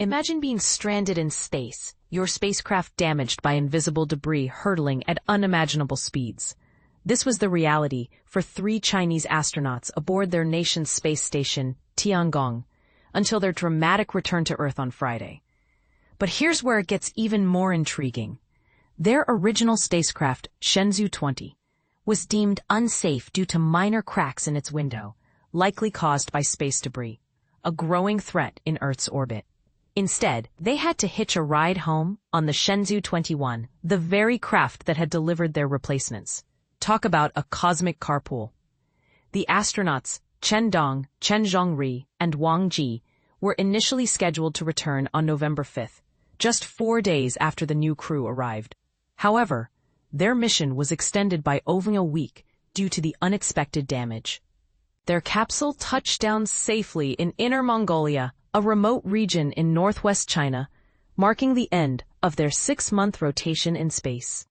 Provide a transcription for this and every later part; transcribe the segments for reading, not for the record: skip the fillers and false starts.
Imagine being stranded in space, your spacecraft damaged by invisible debris hurtling at unimaginable speeds. This was the reality for 3 Chinese astronauts aboard their nation's space station, Tiangong, until their dramatic return to Earth on Friday. But here's where it gets even more intriguing. Their original spacecraft, Shenzhou 20, was deemed unsafe due to minor cracks in its window, likely caused by space debris, a growing threat in Earth's orbit. Instead, they had to hitch a ride home on the Shenzhou 21, the very craft that had delivered their replacements. Talk about a cosmic carpool. The astronauts, Chen Dong, Chen Zhongrui, and Wang Jie, were initially scheduled to return on November 5th, just 4 days after the new crew arrived. However, their mission was extended by over a week due to the unexpected damage. Their capsule touched down safely in Inner Mongolia, a remote region in northwest China, marking the end of their 6-month rotation in space.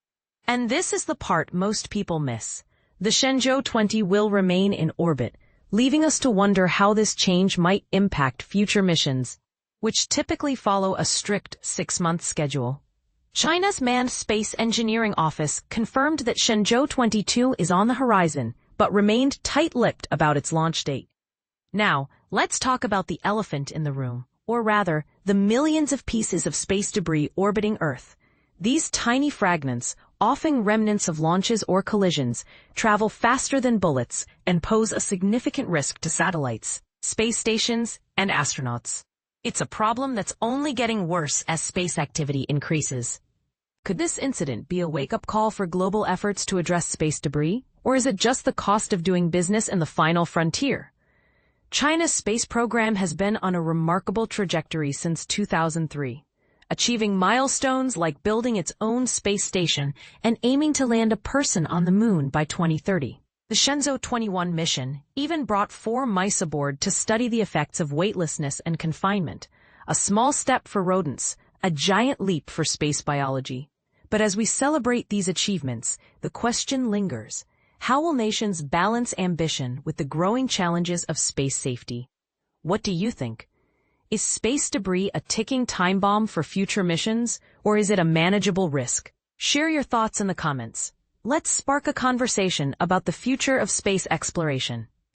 And this is the part most people miss. The Shenzhou 20 will remain in orbit, leaving us to wonder how this change might impact future missions, which typically follow a strict 6-month schedule. China's Manned Space Engineering Office confirmed that Shenzhou 22 is on the horizon, but remained tight-lipped about its launch date. Now, let's talk about the elephant in the room, or rather, the millions of pieces of space debris orbiting Earth. These tiny fragments, often remnants of launches or collisions, travel faster than bullets and pose a significant risk to satellites, space stations, and astronauts. It's a problem that's only getting worse as space activity increases. Could this incident be a wake-up call for global efforts to address space debris, or is it just the cost of doing business in the final frontier? China's space program has been on a remarkable trajectory since 2003, achieving milestones like building its own space station and aiming to land a person on the moon by 2030. The Shenzhou 21 mission even brought 4 mice aboard to study the effects of weightlessness and confinement, a small step for rodents, a giant leap for space biology. But as we celebrate these achievements, the question lingers. How will nations balance ambition with the growing challenges of space safety? What do you think? Is space debris a ticking time bomb for future missions, or is it a manageable risk? Share your thoughts in the comments. Let's spark a conversation about the future of space exploration.